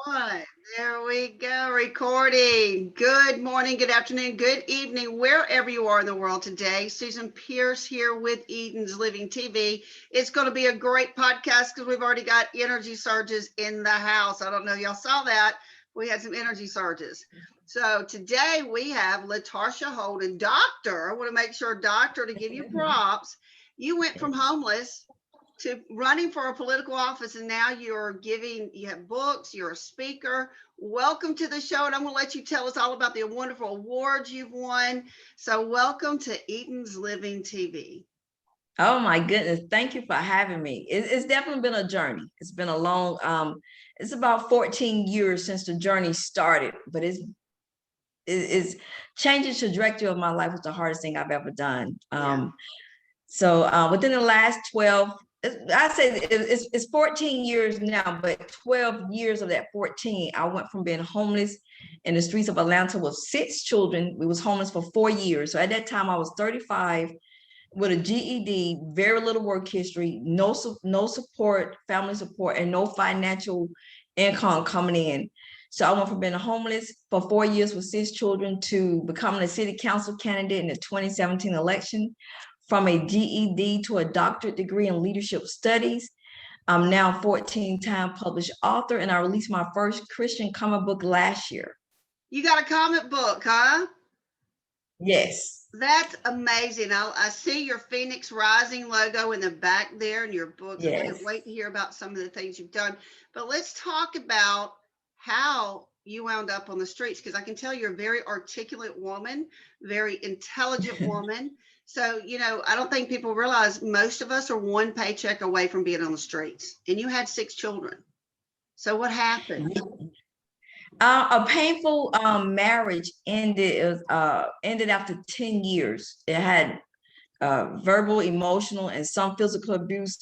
One. There we go. Recording. Good morning, good afternoon, good evening, wherever you are in the world today. Susan Pierce here with Eden's Living TV. It's going to be a great podcast because we've already got energy surges in the house. I don't know if y'all saw that. We had some energy surges. So today we have Latarsha Holden, doctor. I want to make sure, doctor, to give you props. You went from homeless to running for a political office, and now you have books, you're a speaker. Welcome to the show, and I'm going to let you tell us all about the wonderful awards you've won. So welcome to Eden's Living TV. Oh my goodness, thank you for having me. It's definitely been a journey. It's been a long, it's about 14 years since the journey started, but it's changing the trajectory of my life was the hardest thing I've ever done. So within the last 12, I say it's 14 years now, but 12 years of that 14, I went from being homeless in the streets of Atlanta with 6 children. We was homeless for 4 years. So at that time, I was 35 with a GED, very little work history, no support, family support, and no financial income coming in. So I went from being homeless for 4 years with 6 children to becoming a city council candidate in the 2017 election. From a GED to a doctorate degree in leadership studies. I'm now 14-time published author, and I released my first Christian comic book last year. You got a comic book, huh? Yes. That's amazing. I see your Phoenix Rising logo in the back there in your books. Yes. I can't wait to hear about some of the things you've done. But let's talk about how you wound up on the streets, because I can tell you're a very articulate woman, very intelligent woman. So, I don't think people realize most of us are one paycheck away from being on the streets, and you had 6 children. So what happened? A painful marriage ended after 10 years. It had verbal, emotional, and some physical abuse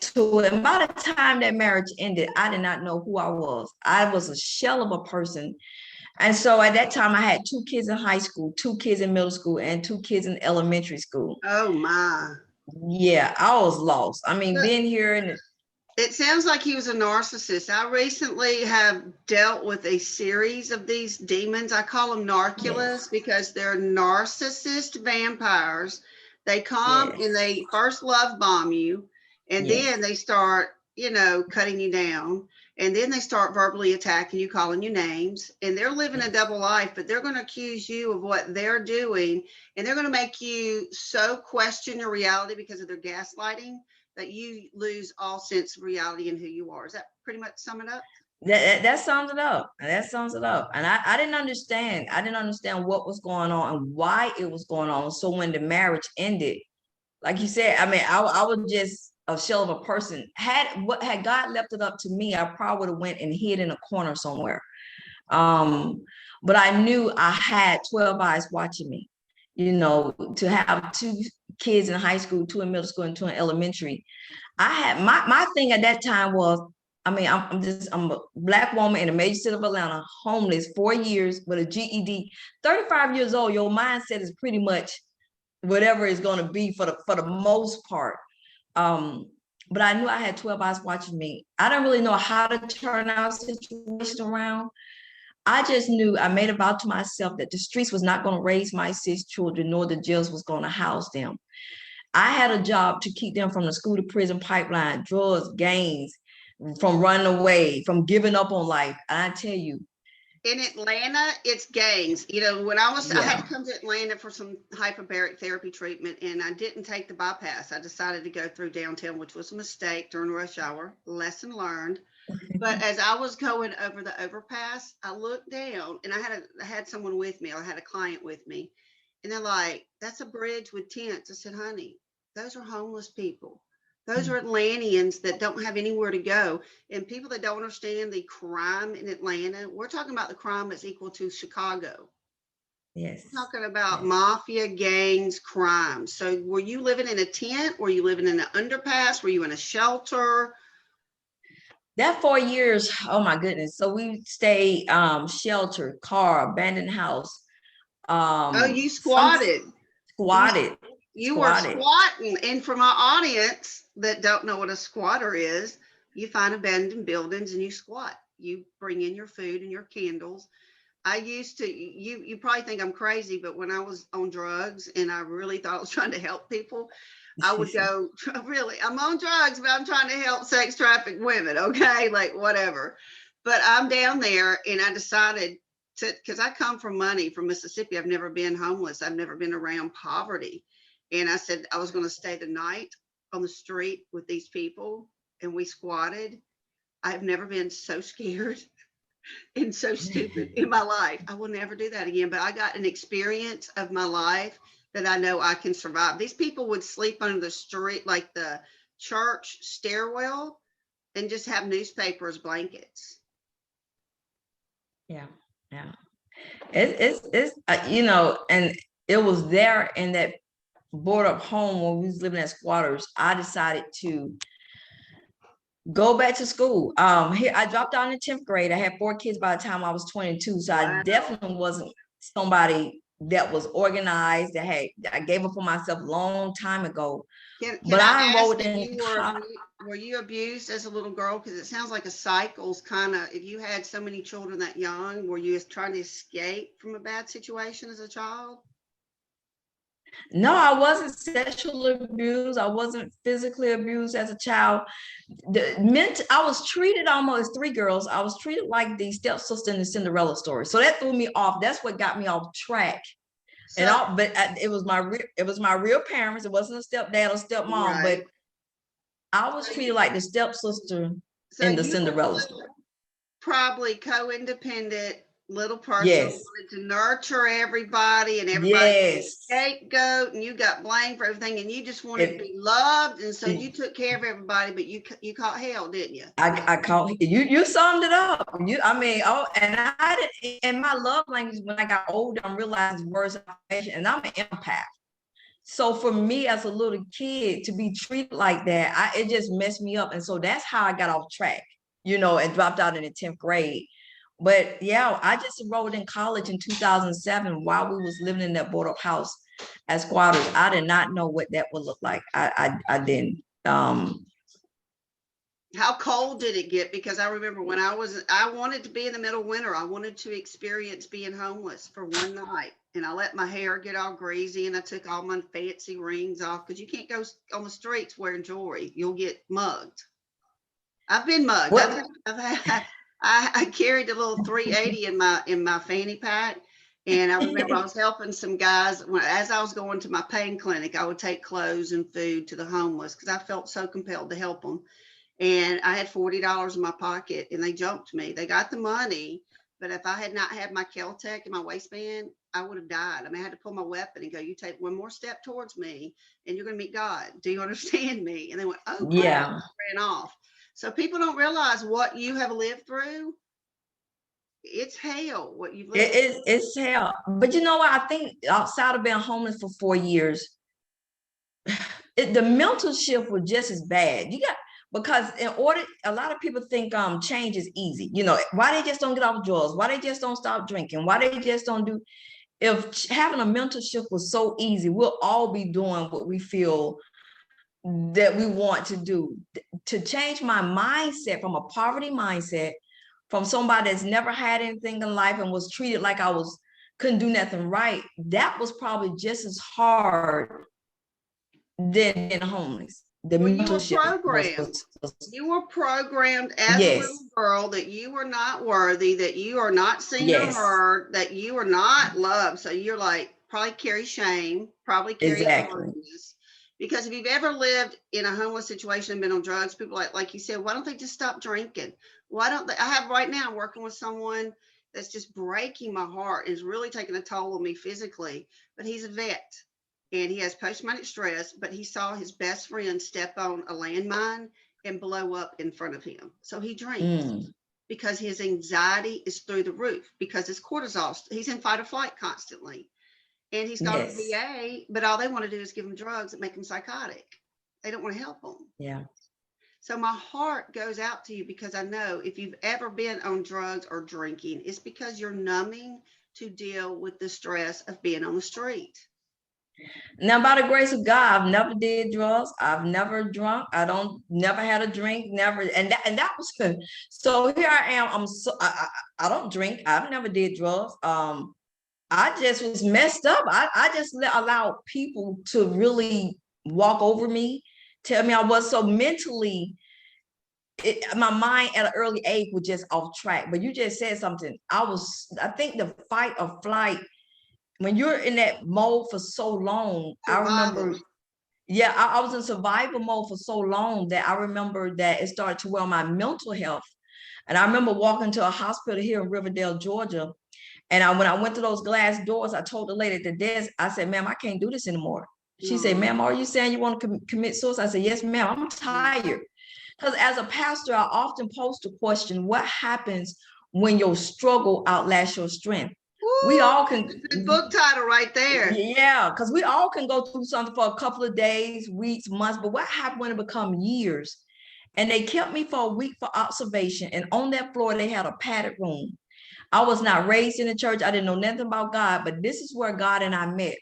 to it. And by the time that marriage ended, I did not know who I was. I was a shell of a person. And so at that time, I had 2 kids in high school, 2 kids in middle school, and 2 kids in elementary school. Oh, my. Yeah, I was lost. I mean, being here and it sounds like he was a narcissist. I recently have dealt with a series of these demons. I call them narculus because they're narcissist vampires. They come and they first love bomb you, and then they start, cutting you down. And then they start verbally attacking you, calling you names, and they're living a double life, but they're going to accuse you of what they're doing. And they're going to make you so question your reality because of their gaslighting that you lose all sense of reality and who you are. Does that pretty much sum it up? That sums it up. That sums it up. And I didn't understand. I didn't understand what was going on and why it was going on. So when the marriage ended, like you said, I mean, I was just a shell of a person. Had God left it up to me, I probably would have went and hid in a corner somewhere. But I knew I had 12 eyes watching me. To have 2 kids in high school, 2 in middle school, and 2 in elementary. I had my thing at that time was, I mean, I'm a Black woman in a major city of Atlanta, homeless, 4 years with a GED, 35 years old. Your mindset is pretty much whatever it's going to be for the most part. But I knew I had 12 eyes watching me. I don't really know how to turn our situation around. I just knew I made a vow to myself that the streets was not going to raise my 6 children, nor the jails was going to house them. I had a job to keep them from the school to prison pipeline, drugs, gangs, from running away, from giving up on life. And I tell you, in Atlanta, it's gangs. When I had to come to Atlanta for some hyperbaric therapy treatment, and I didn't take the bypass. I decided to go through downtown, which was a mistake during rush hour. Lesson learned. But as I was going over the overpass, I looked down, and I had someone with me. I had a client with me, and they're like, "That's a bridge with tents." I said, "Honey, those are homeless people. Those are Atlanteans that don't have anywhere to go." And people that don't understand the crime in Atlanta, we're talking about the crime that's equal to Chicago. Yes. We're talking about mafia, gangs, crime. So were you living in a tent? Were you living in an underpass? Were you in a shelter? That 4 years, oh my goodness. So we stayed sheltered, car, abandoned house. You squatted. Squatted. You were squatting. And for my audience that don't know what a squatter is, you find abandoned buildings and you squat. you bring in your food and your candles. I used to, you probably think I'm crazy, but when I was on drugs and I really thought I was trying to help people, I would go, really, I'm on drugs, but I'm trying to help sex trafficked women. Okay. Like whatever. But I'm down there and I decided to, because I come from money from Mississippi. I've never been homeless. I've never been around poverty. And I said I was going to stay the night on the street with these people. And we squatted. I've never been so scared and so stupid in my life. I will never do that again. But I got an experience of my life that I know I can survive. These people would sleep under the street, like the church stairwell, and just have newspapers, blankets. Yeah, yeah. It's and it was there in that board up home when we was living as squatters. I decided to go back to school. Here I dropped out in the 10th grade. I had 4 kids by the time I was 22. So I Wow. definitely wasn't somebody that was organized, I gave up on myself a long time ago. Can But I I ask enrolled if in you were you abused as a little girl? Because it sounds like a cycle's kind of, if you had so many children that young, were you trying to escape from a bad situation as a child? No, I wasn't sexually abused. I wasn't physically abused as a child. I was treated almost 3 girls. I was treated like the stepsister in the Cinderella story. So that threw me off. That's what got me off track. And So, all, but it was my real parents. It wasn't a stepdad or stepmom, right. but I was So treated like the stepsister so in the you were Cinderella story. probably co-independent little person, Yes, wanted to nurture everybody and everybody yes. scapegoat, and you got blamed for everything, and you just wanted to It, be loved, and so you it, took care of everybody, but you caught hell, didn't you? I call you. You summed it up. I mean, oh, and I did. And my love language when I got older, I'm realizing words of affirmation, and I'm an empath. So for me as a little kid to be treated like that, it just messed me up. And so that's how I got off track, and dropped out in the 10th grade. But yeah, I just enrolled in college in 2007 while we was living in that board up house as squatters. I did not know what that would look like. I didn't. How cold did it get? Because I remember when I wanted to be in the middle of winter. I wanted to experience being homeless for one night. And I let my hair get all greasy and I took all my fancy rings off because you can't go on the streets wearing jewelry. You'll get mugged. I've been mugged. What? I carried a little 380 in my fanny pack. And I remember I was helping some guys as I was going to my pain clinic. I would take clothes and food to the homeless because I felt so compelled to help them. And I had $40 in my pocket and they jumped me. They got the money, but if I had not had my Kel-Tec in my waistband, I would have died. I mean, I had to pull my weapon and go, you take one more step towards me and you're going to meet God. Do you understand me? And they went, oh, crap, Yeah. ran off. So people don't realize what you have lived through. It's hell, what you've lived through. It's hell. But you know what? I think outside of being homeless for 4 years, the mental shift was just as bad. Because a lot of people think change is easy. Why they just don't get off drugs, why they just don't stop drinking, why they just don't do. If having a mental shift was so easy, we'll all be doing what we feel that we want to do. To change my mindset from a poverty mindset, from somebody that's never had anything in life and was treated like couldn't do nothing right, that was probably just as hard than being homeless. The Well, you mental were shift programmed. You were programmed as a yes, little girl that you were not worthy, that you are not seen or yes, heard, that you are not loved. So you're like, probably carry shame, probably carry exactly. unworthiness. Because if you've ever lived in a homeless situation and been on drugs, people like you said, why don't they just stop drinking? Why don't they? I have right now, I'm working with someone that's just breaking my heart, is really taking a toll on me physically, but he's a vet and he has post-traumatic stress, but he saw his best friend step on a landmine and blow up in front of him. So he drinks because his anxiety is through the roof because his cortisol, he's in fight or flight constantly. And he's gone to Yes. VA, but all they want to do is give him drugs that make him psychotic. They don't want to help him. Yeah. So my heart goes out to you because I know if you've ever been on drugs or drinking, it's because you're numbing to deal with the stress of being on the street. Now, by the grace of God, I've never did drugs. I've never drunk. Never had a drink, never. And that was good. So here I am. I don't drink. I've never did drugs. I just was messed up. I just allowed people to really walk over me, tell me I was so mentally, my mind at an early age was just off track. But you just said something. I think the fight or flight, when you're in that mode for so long, I Survival. remember, yeah, I was in survival mode for so long that I remember that it started to wear on my mental health. And I remember walking to a hospital here in Riverdale, Georgia. And when I went to those glass doors, I told the lady at the desk, I said, ma'am, I can't do this anymore. She said, Mm. ma'am, are you saying you want to commit suicide? I said, yes, ma'am, I'm tired. Because as a pastor, I often pose the question, what happens when your struggle outlasts your strength? We Woo, all that's can, a good book title right there. yeah, because we all can go through something for a couple of days, weeks, months, but what happened when it become years? And they kept me for a week for observation. And on that floor, they had a padded room. I was not raised in the church. I didn't know nothing about God, but this is where God and I met.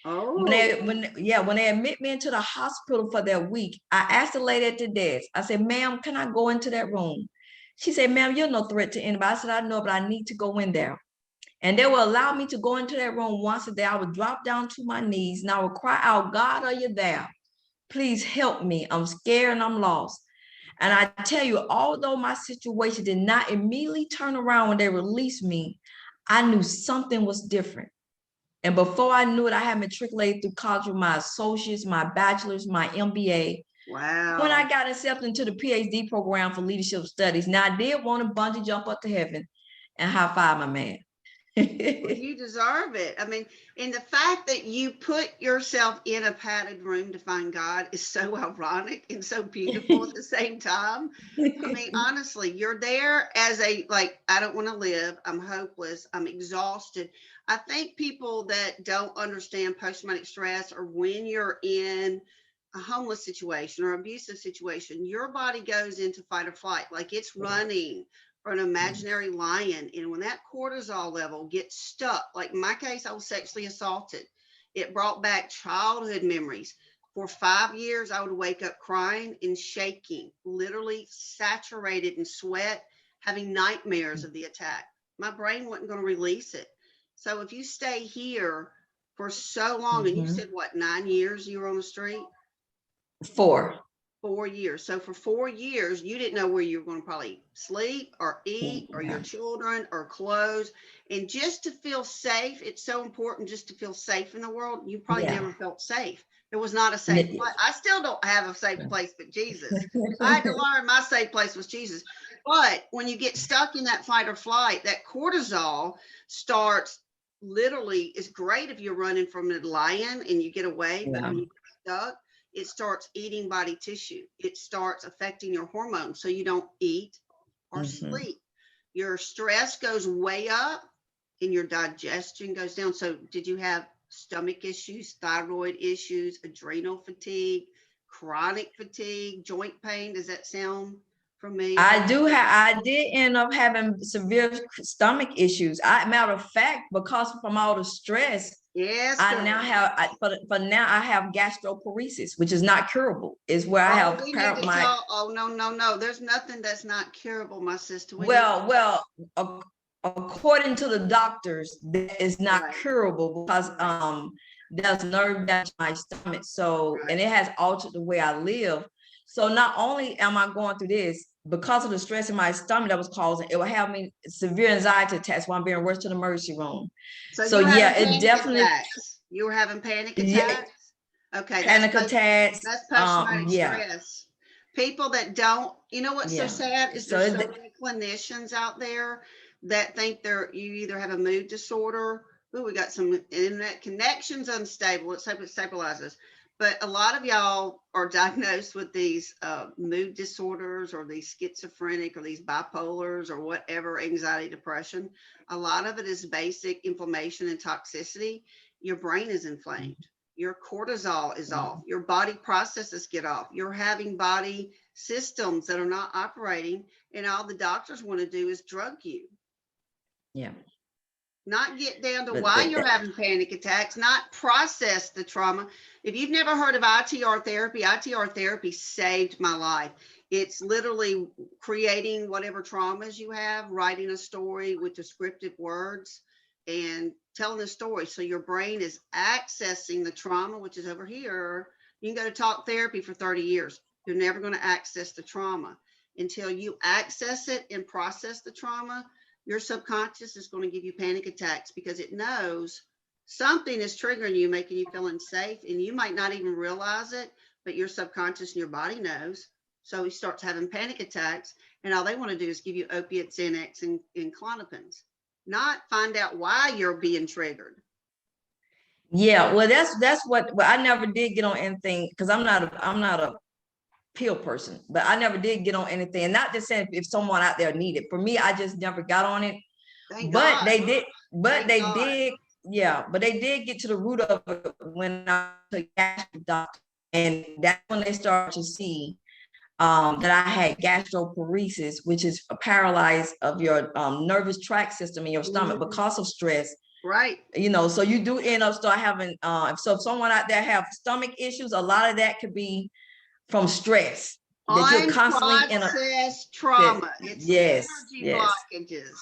Oh, When they admit me into the hospital for that week, I asked the lady at the desk, I said, ma'am, can I go into that room? She said, ma'am, you're no threat to anybody. I said, I know, but I need to go in there. And they will allow me to go into that room once a day. I would drop down to my knees and I would cry out, God, are you there? Please help me. I'm scared and I'm lost. And I tell you, although my situation did not immediately turn around when they released me, I knew something was different. And before I knew it, I had matriculated through college with my associates, my bachelor's, my MBA. When wow. I got accepted into the PhD program for leadership studies, now I did want to bungee jump up to heaven and high five my man. Well, you deserve it. I mean, and the fact that you put yourself in a padded room to find God is so ironic and so beautiful at the same time. I mean, honestly, you're there as a, like, I don't want to live. I'm hopeless. I'm exhausted. I think people that don't understand post-traumatic stress, or when you're in a homeless situation or abusive situation, your body goes into fight or flight, like it's running or an imaginary lion. And when that cortisol level gets stuck, like in my case, I was sexually assaulted. It brought back childhood memories. For 5 years, I would wake up crying and shaking, literally saturated in sweat, having nightmares of the attack. My brain wasn't going to release it. So if you stay here for so long, and you Mhm. said what, 9 years you were on the street? 4. 4 years. So for 4 years, you didn't know where you were going to probably sleep or eat or your Yeah. children or clothes. And just to feel safe, it's so important just to feel safe in the world. You probably Yeah. never felt safe. There was not a safe N- place. I still don't have a safe place but Jesus. I had to learn my safe place was Jesus. But when you get stuck in that fight or flight, that cortisol starts, literally, it's great if you're running from a lion and you get away, but Yeah. when you get stuck, it starts eating body tissue. It starts affecting your hormones. So you don't eat or Mhm. sleep. Your stress goes way up and your digestion goes down. So did you have stomach issues, thyroid issues, adrenal fatigue, chronic fatigue, joint pain? Does that sound familiar? I did end up having severe stomach issues. Matter of fact, because from all the stress, Yes, I now girl. have, for now I have gastroparesis, which is not curable. Is where I Oh, have we need to my, talk. Oh, no, no, no. There's nothing that's not curable, my sister. We need to well, according to the doctors, that is not Right, curable because right, there's nerve damage in my stomach. So, and right. it has altered the way I live. So not only am I going through this because of the stress in my stomach that was causing, it will have me severe anxiety attacks while I'm being rushed to the emergency room. So So you were having yeah, it panic definitely, attacks. You were having panic yeah, attacks? Okay, panic attacks. that's post-traumatic Yeah, stress. People that don't, you know what's so yeah. sad is So there's so many clinicians out there that think you either have a mood disorder. Ooh, we got some internet connections unstable. Let's hope it stabilizes. But a lot of y'all are diagnosed with these mood disorders or these schizophrenic or these bipolars or whatever, anxiety, depression. A lot of it is basic inflammation and toxicity. Your brain is inflamed, your cortisol is off, your body processes get off, you're having body systems that are not operating, and all the doctors want to do is drug you. yeah. Not get down to But why you're having panic attacks, not process the trauma. If you've never heard of ITR therapy saved my life. It's literally creating whatever traumas you have, writing a story with descriptive words and telling a story. So your brain is accessing the trauma, which is over here. You can go to talk therapy for 30 years. You're never going to access the trauma until you access it and process the trauma. Your subconscious is going to give you panic attacks because it knows something is triggering you, making you feel unsafe, and you might not even realize it, but your subconscious and your body knows. So he starts having panic attacks, and all they want to do is give you opiates, Xanax, and Klonopins, not find out why you're being triggered. yeah, well, that's what. Well, I never did get on anything because I'm not a pill person, but I never did get on anything. And not just saying if someone out there needed. For me, I just never got on it. Thank But God. they did. But Thank they God. did. Yeah, but they did get to the root of it when I went to gastric doctor, and that's when they started to see that I had gastroparesis, which is a paralyze of your nervous tract system in your stomach because of stress. Right. So you do end up start having, so if someone out there have stomach issues, a lot of that could be from stress that you're constantly in a, Unprocessed trauma. It's yes, energy yes, blockages.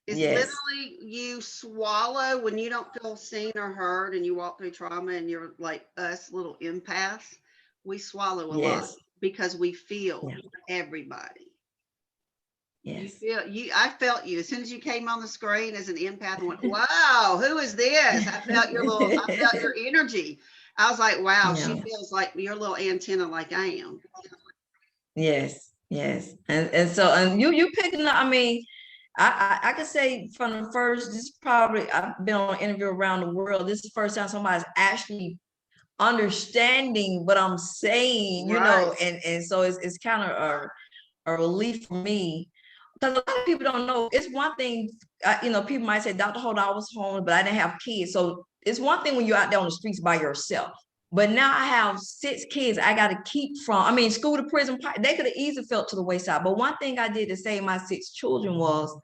It's yes, literally you swallow when you don't feel seen or heard and you walk through trauma and you're like us little empaths. We swallow a lot yes, because we feel yeah, everybody. You yes. feel you. I felt you as soon as you came on the screen as an empath and went, "Wow, who is this?" I felt I felt your energy. I was like, "Wow, she Yeah, feels like your little antenna, like I am." yes, yes. And so, and you picking up, I mean, I could say from the first, this is probably, I've been on an interview around the world. This is the first time somebody's actually understanding what I'm saying, Right. and so it's kind of a relief for me, because a lot of people don't know. It's one thing, people might say, Dr. Holden, I was home, but I didn't have kids. So it's one thing when you're out there on the streets by yourself. But now I have 6 kids I got to keep from. I mean, school to prison, they could have easily felt to the wayside. But one thing I did to save my 6 children was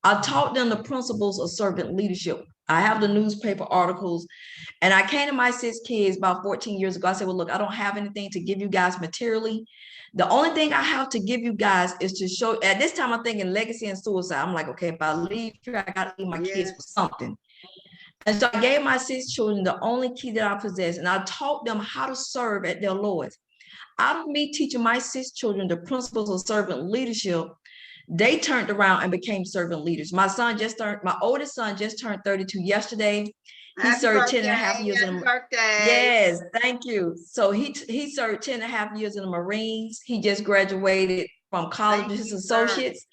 I taught them the principles of servant leadership. I have the newspaper articles, and I came to my 6 kids about 14 years ago. I said, well, look, I don't have anything to give you guys materially. The only thing I have to give you guys is to show, at this time, I'm thinking legacy and suicide. I'm like, okay, if I leave here, I got to leave my kids for Yes. something. And so I gave my 6 children the only key that I possess, and I taught them how to serve at their lowest. Out of me teaching my 6 children the principles of servant leadership, they turned around and became servant leaders. My oldest son just turned 32 yesterday. He Happy served 10 and a half birthday. years in Happy the, birthday. yes, thank you. So he served 10 and a half years in the Marines. He just graduated from college Thank with his you, sir. associates.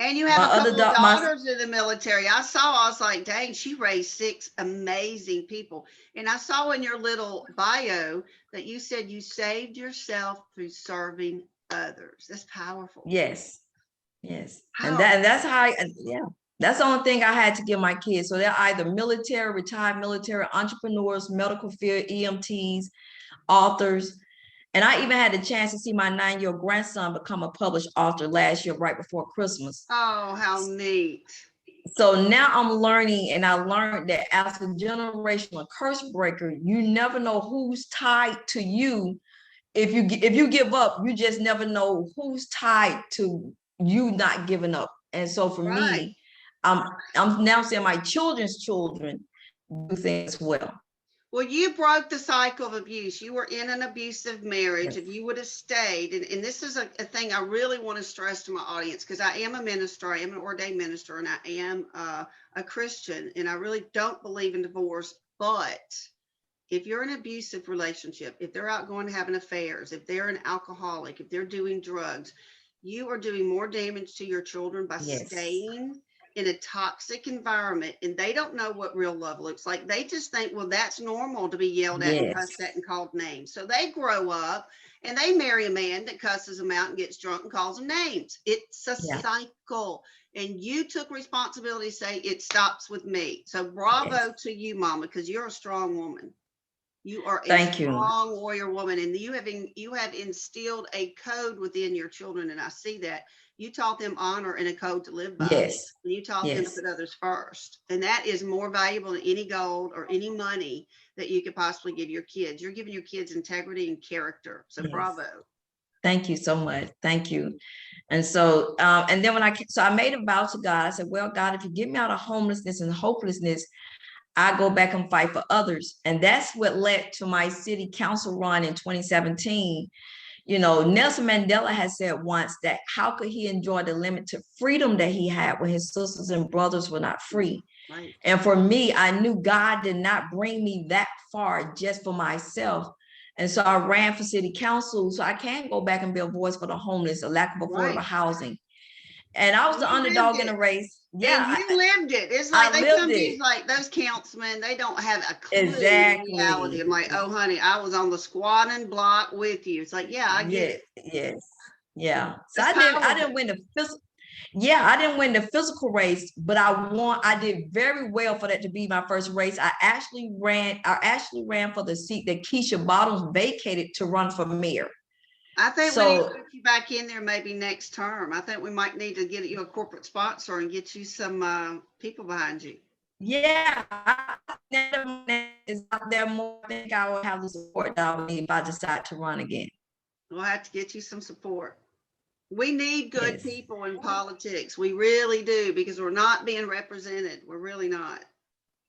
And you My have a other couple of my daughters in the military. I was like, dang, she raised 6 amazing people. And I saw in your little bio that you said you saved yourself through serving others. That's powerful. yes, yes. And Powerful. that's how yeah. That's the only thing I had to give my kids. So they're either military, retired military, entrepreneurs, medical field, EMTs, authors. And I even had the chance to see my 9-year-old grandson become a published author last year, right before Christmas. Oh, how neat. So now I'm learning, and I learned that as a generational curse breaker, you never know who's tied to you. If you give up, you just never know who's tied to you not giving up. And so for Right. me, I'm now seeing my children's children do things well. Well, you broke the cycle of abuse. You were in an abusive marriage. Yes. If you would have stayed, and this is a thing I really want to stress to my audience, because I am a minister, I am an ordained minister, and I am a Christian, and I really don't believe in divorce. But if you're in an abusive relationship, if they're out going having affairs, if they're an alcoholic, if they're doing drugs, you are doing more damage to your children by Yes. staying in a toxic environment, and they don't know what real love looks like. They just think, well, that's normal to be yelled at and Yes. cussed at and called names. So they grow up and they marry a man that cusses them out and gets drunk and calls them names. It's a Yeah. cycle. And you took responsibility to say it stops with me. So Yes. bravo to you, mama, because you're a strong woman. You are a Thank you. strong warrior woman, and you have instilled a code within your children, and I see that. You taught them honor and a code to live by. Yes. And you taught them to Yes. put others first. And that is more valuable than any gold or any money that you could possibly give your kids. You're giving your kids integrity and character. So Yes. bravo. Thank you so much. Thank you. And so, and then I made a vow to God. I said, well, God, if you get me out of homelessness and hopelessness, I go back and fight for others. And that's what led to my city council run in 2017. You know, Nelson Mandela has said once that how could he enjoy the limited freedom that he had when his sisters and brothers were not free? Right. And for me, I knew God did not bring me that far just for myself. And so I ran for city council so I can go back and be a voice for the homeless, the lack of affordable Right. housing. And I was the You lived underdog in it. the race. And Yeah, you lived it. It's like I they lived come to it. you like those councilmen, they don't have a clue the reality. Exactly. I'm like, oh honey, I was on the squatting block with you. It's like, yeah, I get it. Yes. Yeah. So That's I powerful. didn't win the physical. Yeah, I didn't win the physical race, but I did very well for that to be my first race. I actually ran for the seat that Keisha Bottoms vacated to run for mayor. I think we need to So put you back in there maybe next term. I think we might need to get you a corporate sponsor and get you some people behind you. yeah, is out there more. I think I will have the support that I would need if I decide to run again. We'll have to get you some support. We need good Yes. people in politics. We really do, because we're not being represented. We're really not.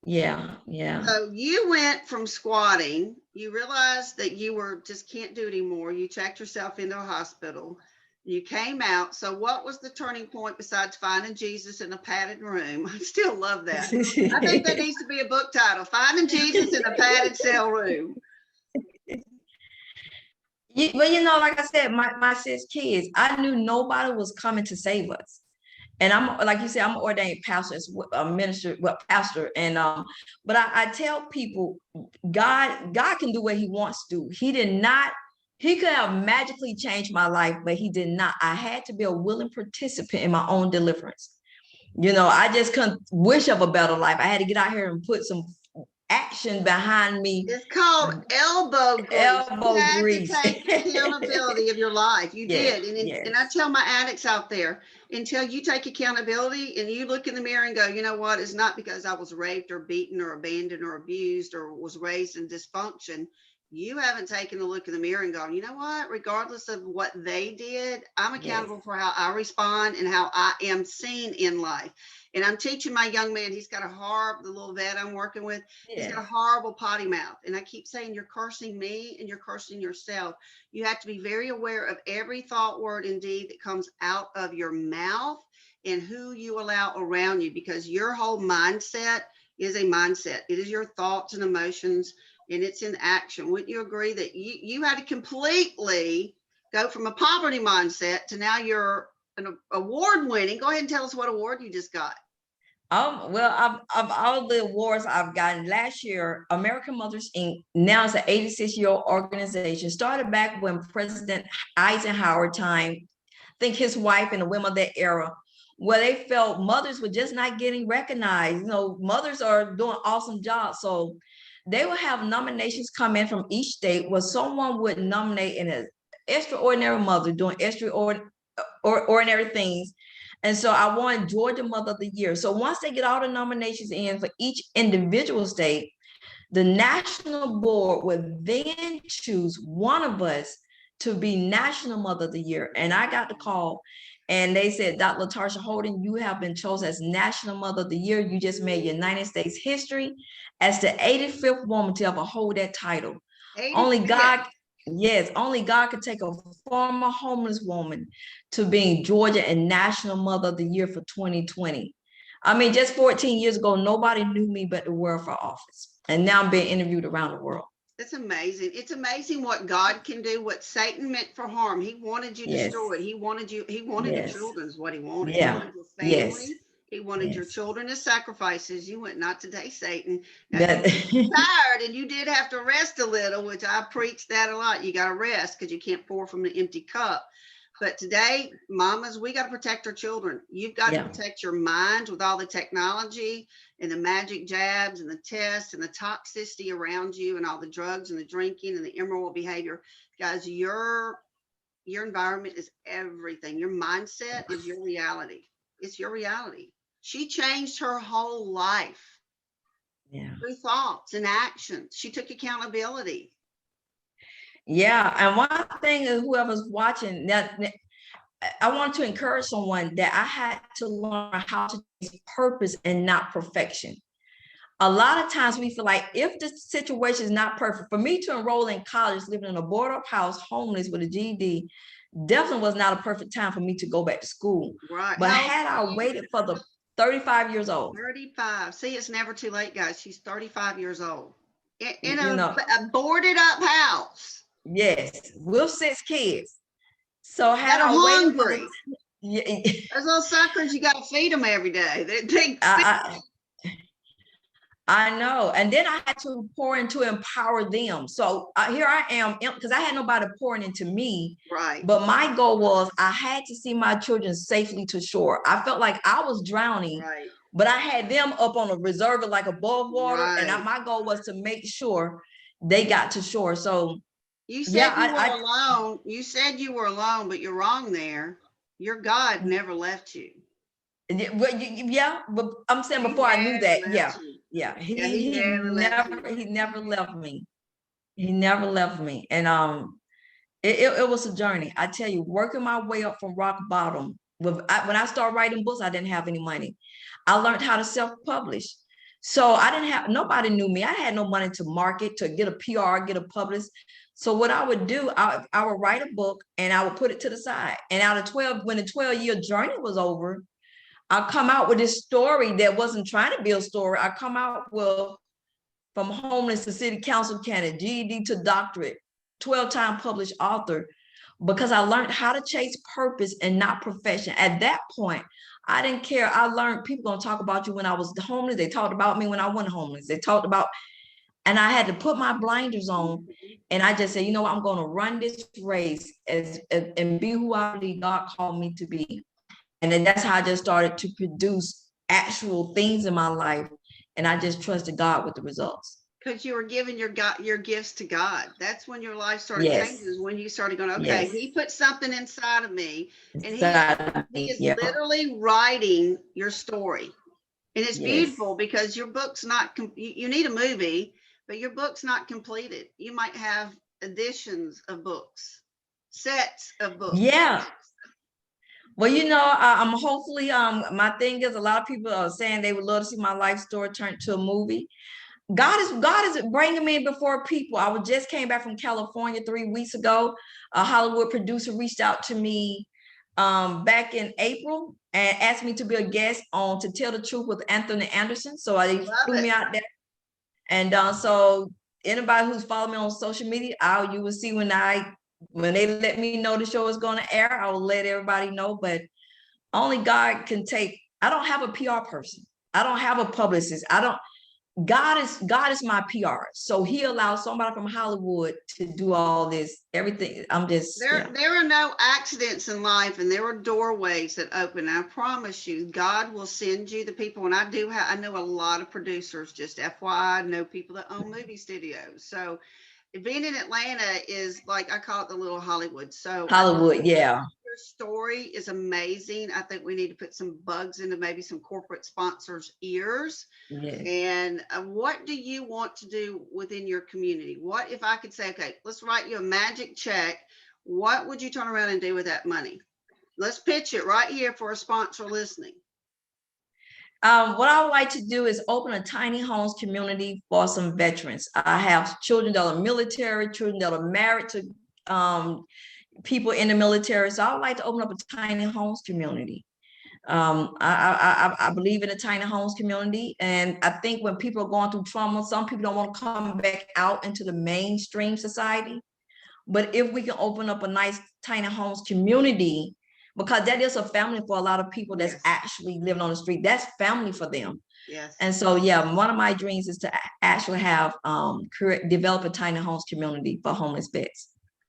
Yeah. So you went from squatting, you realized that you were just can't do it anymore. You checked yourself into a hospital. You came out. So what was the turning point besides finding Jesus in a padded room? I still love that. I think that needs to be a book title, Finding Jesus in a Padded Cell Room. Well, you know, like I said, my 6 kids, I knew nobody was coming to save us. And I'm, like you said, I'm an ordained pastor, a minister, pastor. And but I tell people, God can do what he wants to do. He could have magically changed my life, but he did not. I had to be a willing participant in my own deliverance. You know, I just couldn't wish of a better life. I had to get out here and put some action behind me. It's called elbow grease. Elbow You had grease. to take accountability of your life. You Yes, did. yes. And I tell my addicts out there, until you take accountability and you look in the mirror and go, you know what, it's not because I was raped or beaten or abandoned or abused or was raised in dysfunction. You haven't taken a look in the mirror and gone, you know what, regardless of what they did, I'm accountable Yes. for how I respond and how I am seen in life. And I'm teaching my young man, he's got the little vet I'm working with, he's got a horrible potty mouth. And I keep saying, you're cursing me and you're cursing yourself. You have to be very aware of every thought, word, and deed that comes out of your mouth and who you allow around you, because your whole mindset is a mindset. It is your thoughts and emotions, and it's in action. Wouldn't you agree that you had to completely go from a poverty mindset to now you're an award winning? Go ahead and tell us what award you just got. Well, of all the awards I've gotten last year, American Mothers Inc. now is an 86-year-old organization. Started back when President Eisenhower time, I think his wife and the women of that era, where they felt mothers were just not getting recognized. You know, mothers are doing awesome jobs. So they will have nominations come in from each state where someone would nominate an extraordinary mother doing ordinary things. And so I won Georgia Mother of the Year. So once they get all the nominations in for each individual state, the national board would then choose one of us to be National Mother of the Year. And I got the call and they said, Dr. Latarsha Holden, you have been chosen as National Mother of the Year. You just made United States history as the 85th woman to ever hold that title. 85th. Only God, yes, only God could take a former homeless woman to being Georgia and National Mother of the Year for 2020. I mean, just 14 years ago, nobody knew me but the world for office. And now I'm being interviewed around the world. It's amazing. It's amazing what God can do, what Satan meant for harm. He wanted you destroyed. He wanted your children is what he wanted. He wanted your family. He wanted your children as sacrifices. You went, not today, Satan. Now, you're tired and you did have to rest a little, which I preach that a lot. You got to rest because you can't pour from the empty cup. But today, mamas, we got to protect our children. You've got to protect your mind with all the technology and the magic jabs and the tests and the toxicity around you and all the drugs and the drinking and the immoral behavior. Guys, your Your environment is everything. Your mindset is your reality. It's your reality. She changed her whole life Yeah. through thoughts and actions. She took accountability. Yeah. And one thing is whoever's watching that, I want to encourage someone that I had to learn how to use purpose and not perfection. A lot of times we feel like if the situation is not perfect, for me to enroll in college, living in a boarded up house, homeless with a GED, definitely was not a perfect time for me to go back to school. Right. But How old had are I you? waited for the 35 years old, 35. See, it's never too late, guys. She's 35 years old in you know, a boarded up house yes, with 6 kids. So that had are I waited for the, hungry. yeah, Those little suckers, you got to feed them every day. They I, I know. And then I had to pour into empower them. So here I am, because I had nobody pouring into me. right, But my goal was I had to see my children safely to shore. I felt like I was drowning, right, but I had them up on a reservoir, like above water. And right. my goal was to make sure they got to shore. So You yeah, said you were alone. You said you were alone, but you're wrong there. Your God never left you. yeah, but I'm saying He before I knew never that, left you. yeah, Yeah, he never left you. he never left me. He never left me. And it was a journey. I tell you, working my way up from rock bottom. When I started writing books, I didn't have any money. I learned how to self-publish. So I didn't have, nobody knew me. I had no money to market, to get a PR, get a publish. So what I would do, I would write a book and I would put it to the side. And out of 12, when the 12-year journey was over, I'll come out with this story that wasn't trying to be a story. I come out with from homeless to city council candidate, GED to doctorate, 12-time published author, because I learned how to chase purpose and not profession. At that point, I didn't care. I learned people gonna talk about you when I was homeless. They talked about me when I wasn't homeless. They talked about, and I had to put my blinders on. And I just said, you know what, I'm gonna run this race and be who I believe God called me to be. And then that's how I just started to produce actual things in my life. And I just trusted God with the results. Because you were giving your gifts to God. That's when your life started changing, Yes, is when you started going, okay, yes. he put something inside of me, and Inside of he me. is Yeah, literally writing your story. And it's yes. beautiful because your book's not, you need a movie, but your book's not completed. You might have editions of books, sets of books. Yeah. Well, I'm hopefully, my thing is a lot of people are saying they would love to see my life story turned to a movie. God is bringing me before people. I just came back from California 3 weeks ago. A Hollywood producer reached out to me back in April and asked me to be a guest on To Tell the Truth with Anthony Anderson. So they Love flew it. me out there. And so anybody who's following me on social media, you will see when they let me know the show is going to air, I will let everybody know. But only God can take. I don't have a PR person. I don't have a publicist. I don't. God is my PR. So He allows somebody from Hollywood to do all this, everything. I'm just, There are no accidents in life, and there are doorways that open. I promise you, God will send you the people. And I know a lot of producers, just FYI, I know people that own movie studios. So being in Atlanta is like, I call it the little Hollywood. So I Hollywood. Yeah. your story is amazing. I think we need to put some bugs into maybe some corporate sponsors' ears. Yeah. And what do you want to do within your community? What if I could say, okay, let's write you a magic check. What would you turn around and do with that money? Let's pitch it right here for a sponsor listening. What I would like to do is open a tiny homes community for some veterans. I have children that are military, children that are married to people in the military. So I would like to open up a tiny homes community. I believe in a tiny homes community. And I think when people are going through trauma, some people don't want to come back out into the mainstream society. But if we can open up a nice tiny homes community, because that is a family for a lot of people that's Yes. actually living on the street, that's family for them. Yes. And so, yeah, one of my dreams is to actually have develop a tiny homes community for homeless vets.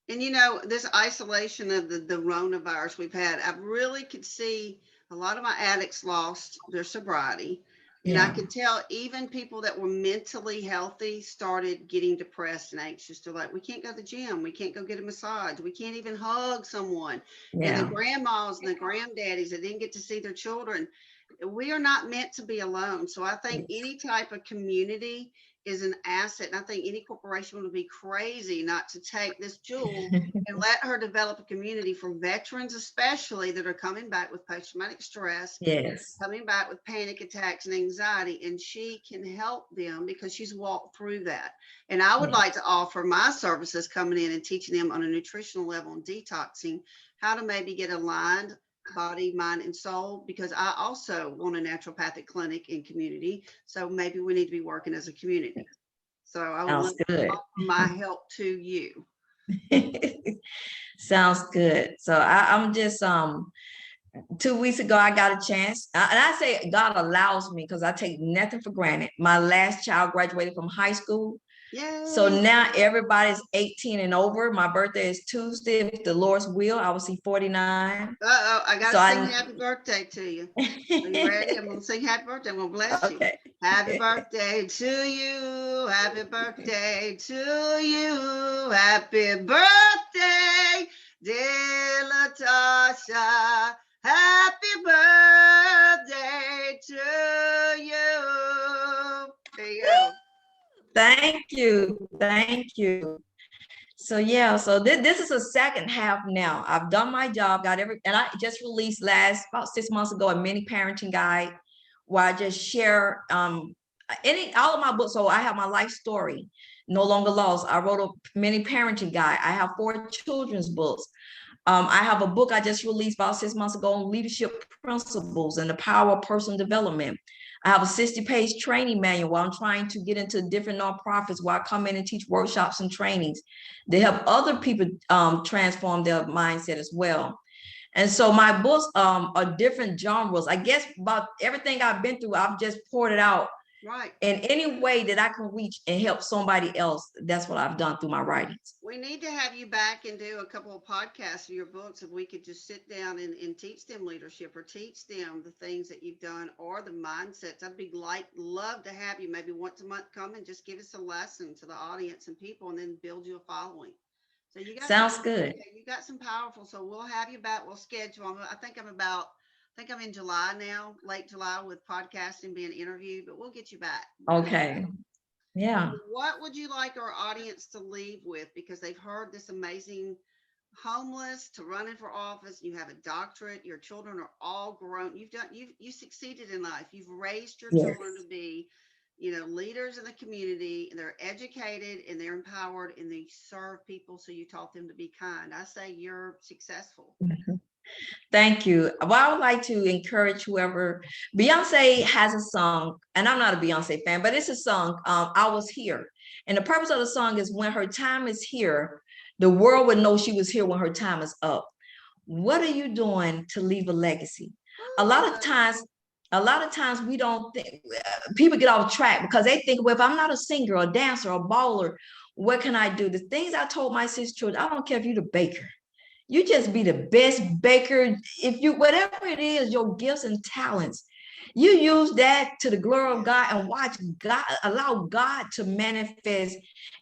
And this isolation of the coronavirus we've had, I really could see a lot of my addicts lost their sobriety. And I Yeah. could tell even people that were mentally healthy started getting depressed and anxious. They're like, we can't go to the gym. We can't go get a massage. We can't even hug someone. And the Yeah. grandmas and the granddaddies that didn't get to see their children, we are not meant to be alone. So I think any type of community is an asset. And I think any corporation would be crazy not to take this jewel and let her develop a community for veterans, especially that are coming back with post-traumatic stress, Yes. coming back with panic attacks and anxiety, and she can help them because she's walked through that. And I would Yeah. like to offer my services coming in and teaching them on a nutritional level and detoxing how to maybe get aligned body, mind, and soul, because I also want a naturopathic clinic and community. So maybe we need to be working as a community. So I would Sounds love to good. offer my help to you. Sounds good. So I'm just 2 weeks ago I got a chance, and I say God allows me because I take nothing for granted. My last child graduated from high school, so Yay. now everybody's 18 and over. My birthday is Tuesday. If the Lord's will, I will see 49. Uh-oh, I So gotta sing happy birthday to you. Are you ready? I'm gonna sing happy birthday. I'm gonna bless you. Okay. Happy birthday to you. Happy birthday to you. Happy birthday, dear Latasha. Happy birthday to you. There you go. Thank you. Thank you. So yeah, so this is a second half now. I've done my job, got and I just released last about 6 months ago a mini parenting guide where I just share all of my books. So I have my life story, No Longer Lost. I wrote a mini parenting guide. I have 4 children's books. I have a book I just released about 6 months ago on leadership principles and the power of personal development. I have a 60-page training manual where I'm trying to get into different nonprofits where I come in and teach workshops and trainings. They help other people transform their mindset as well. And so my books are different genres. I guess about everything I've been through, I've just poured it out Right. in any way that I can reach and help somebody else. That's what I've done through my writings. We need to have you back and do a couple of podcasts of your books if we could just sit down and teach them leadership or teach them the things that you've done or the mindsets. I'd be love to have you maybe once a month come and just give us a lesson to the audience and people and then build you a following. So you got some, Sounds good. okay, you got some powerful. So we'll have you back. We'll schedule. I think I'm in July now, late July with podcasting being interviewed, but we'll get you back. Okay. Yeah. What would you like our audience to leave with? Because they've heard this amazing homeless to running for office. You have a doctorate. Your children are all grown. You succeeded in life. You've raised your Yes. children to be, leaders in the community. And they're educated and they're empowered and they serve people. So you taught them to be kind. I say you're successful. Thank you. Well, I would like to encourage whoever. Beyonce has a song, and I'm not a Beyonce fan, but it's a song, I Was Here. And the purpose of the song is when her time is here, the world would know she was here when her time is up. What are you doing to leave a legacy? A I lot of love it. times, a lot of times we don't think, people get off track because they think, well, if I'm not a singer or dancer or baller, what can I do? The things I told my 6 children, I don't care if you're the baker. You just be the best baker. If you, whatever it is, your gifts and talents, you use that to the glory of God and watch God, allow God to manifest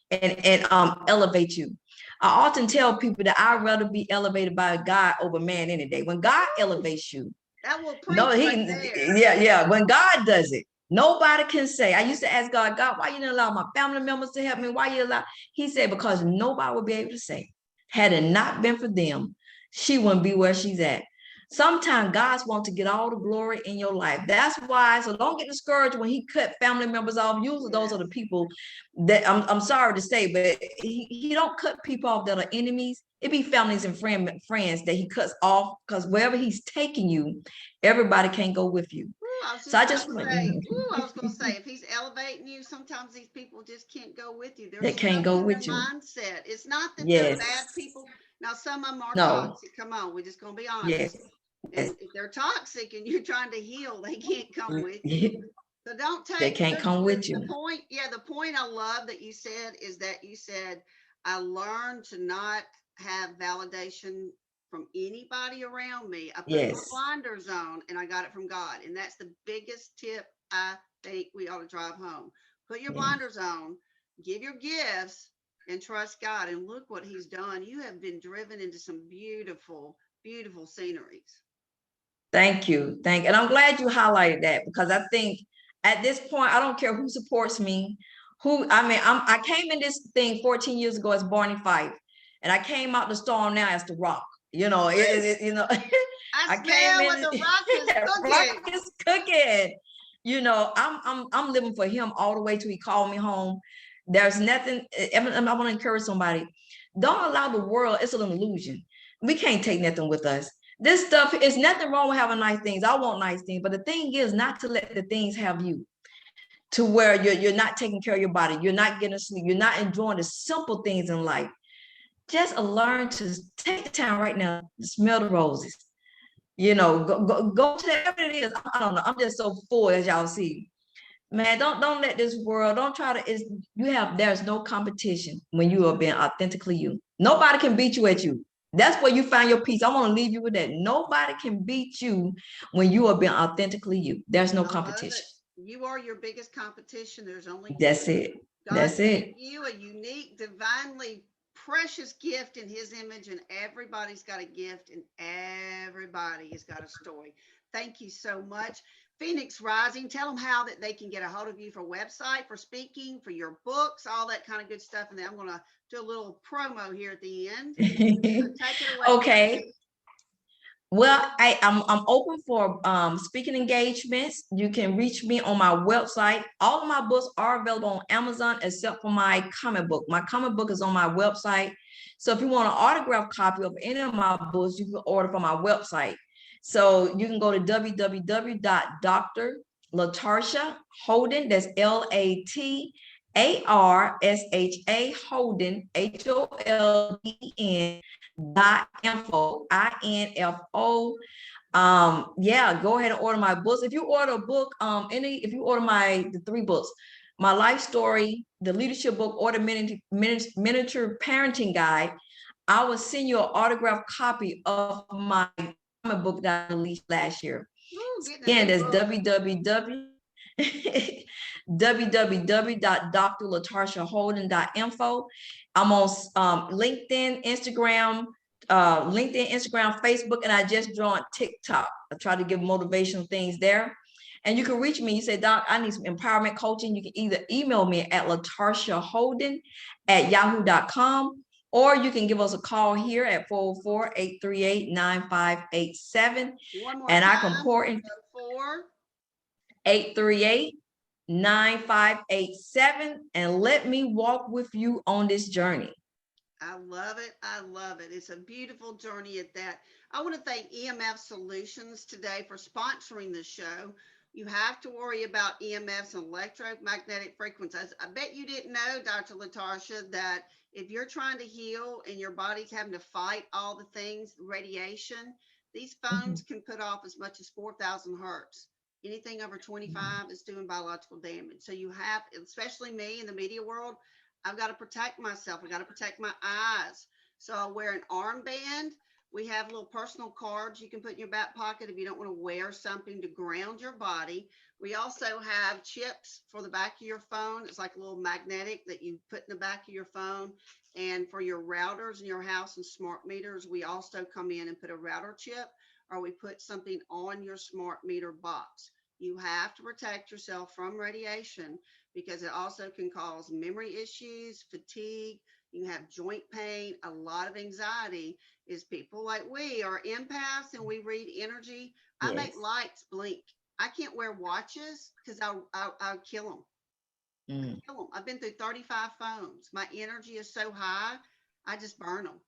and elevate you. I often tell people that I'd rather be elevated by God over man any day. When God elevates you, That will no, preach he right can, there. yeah. When God does it, nobody can say. I used to ask God, why you didn't allow my family members to help me? Why you allow? He said, because nobody would be able to say. Had it not been for them, she wouldn't be where she's at. Sometimes God's want to get all the glory in your life. That's why, so don't get discouraged when he cut family members off. Usually those are the people that I'm sorry to say, but he don't cut people off that are enemies. It be families and friends that he cuts off because wherever he's taking you, everybody can't go with you. Ooh, I was So just I about just to went, say, ooh, I was going to say, if he's elevating you, sometimes these people just can't go with you. They're they can't stuck go in their with you. mindset. It's not that they're bad Yes. people. Now, some of them are No. toxic. Come on, we're just going to be honest. Yes. And if they're toxic and you're trying to heal, they can't come with you. Yes. So don't They take can't come with the you. point. Yeah, the point I love that you said is that you said, I learned to not have validation from anybody around me. I put my Yes. blinders on and I got it from God. And that's the biggest tip I think we ought to drive home. Put your blinders on, give your gifts, and trust God. And look what He's done. You have been driven into some beautiful, beautiful sceneries. Thank you. And I'm glad you highlighted that, because I think at this point, I don't care who supports me. I came in this thing 14 years ago as Barney Fife, and I came out the storm now as The Rock. I I came smell what in. the Rock is cooking. Rock is cooking. I'm living for him all the way till he called me home. There's nothing. I want to encourage somebody. Don't allow the world. It's an illusion. We can't take nothing with us. This stuff is nothing wrong with having nice things. I want nice things, but the thing is not to let the things have you, to where you're not taking care of your body, you're not getting sleep, you're not enjoying the simple things in life. Just learn to take the time right now to smell the roses. Go to whatever it is. I don't know. I'm just so full, as y'all see. Man, don't let this world, don't try to, there's no competition when you are being authentically you. Nobody can beat you at you. That's where you find your peace. I want to leave you with that. Nobody can beat you when you are being authentically you. There's no competition. You are your biggest competition. There's only you. That's it. God gave you a unique, divinely precious gift in His image, and everybody's got a gift, and everybody has got a story. Thank you so much. Phoenix Rising, tell them how that they can get a hold of you for website, for speaking, for your books, all that kind of good stuff. And then I'm going to do a little promo here at the end. So take it away. Okay. Well, I'm open for speaking engagements. You can reach me on my website. All of my books are available on Amazon except for my comic book. My comic book is on my website. So if you want an autographed copy of any of my books, you can order from my website. So you can go to www.Dr. Holden, that's Latarsha Holden, HOLDEN.info, INFO. Yeah, go ahead and order my books. If you order a book, if you order the 3 books, my life story, the leadership book, or the miniature parenting guide, I will send you an autographed copy of my comic book that I released last year. Again, that's www.drlatarshaholden.info. I'm on LinkedIn, Instagram, Facebook, and I just joined TikTok. I try to give motivational things there. And you can reach me. You say, Doc, I need some empowerment coaching. You can either email me at latarshaholden@yahoo.com, or you can give us a call here at 404-838-9587. And I can pour in 838-9587, and let me walk with you on this journey. I love it. I love it. It's a beautiful journey at that. I want to thank EMF Solutions today for sponsoring the show. You have to worry about EMFs and electromagnetic frequencies. I bet you didn't know, Dr. Latarsha, that if you're trying to heal and your body's having to fight all the things, radiation, these phones can put off as much as 4,000 hertz. Anything over 25 is doing biological damage. So you have, especially me in the media world, I've got to protect myself. I got to protect my eyes. So I wear an armband. We have little personal cards you can put in your back pocket if you don't want to wear something to ground your body. We also have chips for the back of your phone. It's like a little magnetic that you put in the back of your phone. And for your routers in your house and smart meters, we also come in and put a router chip, or we put something on your smart meter box. You have to protect yourself from radiation, because it also can cause memory issues, fatigue. You can have joint pain. A lot of anxiety is people like we are empaths and we read energy. I make lights blink. I can't wear watches because I'll kill them. Kill them. I've been through 35 phones. My energy is so high, I just burn them.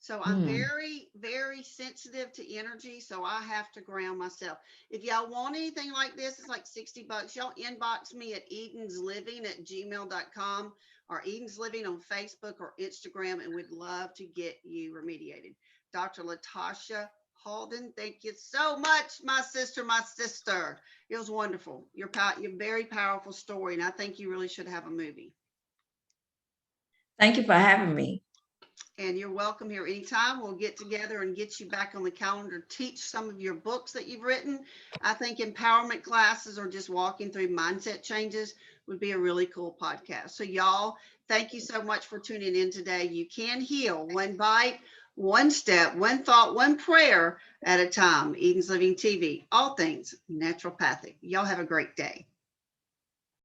So I'm very, very sensitive to energy. So I have to ground myself. If y'all want anything like this, it's like $60. Y'all inbox me at edensliving@gmail.com or Eden's Living on Facebook or Instagram, and we'd love to get you remediated. Dr. Latarsha Holden, thank you so much, my sister, my sister. It was wonderful. You're very powerful story, and I think you really should have a movie. Thank you for having me. And you're welcome here anytime. We'll get together and get you back on the calendar, teach some of your books that you've written. I think empowerment classes or just walking through mindset changes would be a really cool podcast. So, y'all, thank you so much for tuning in today. You can heal one bite, one step, one thought, one prayer at a time. Eden's Living TV, all things naturopathic. Y'all have a great day.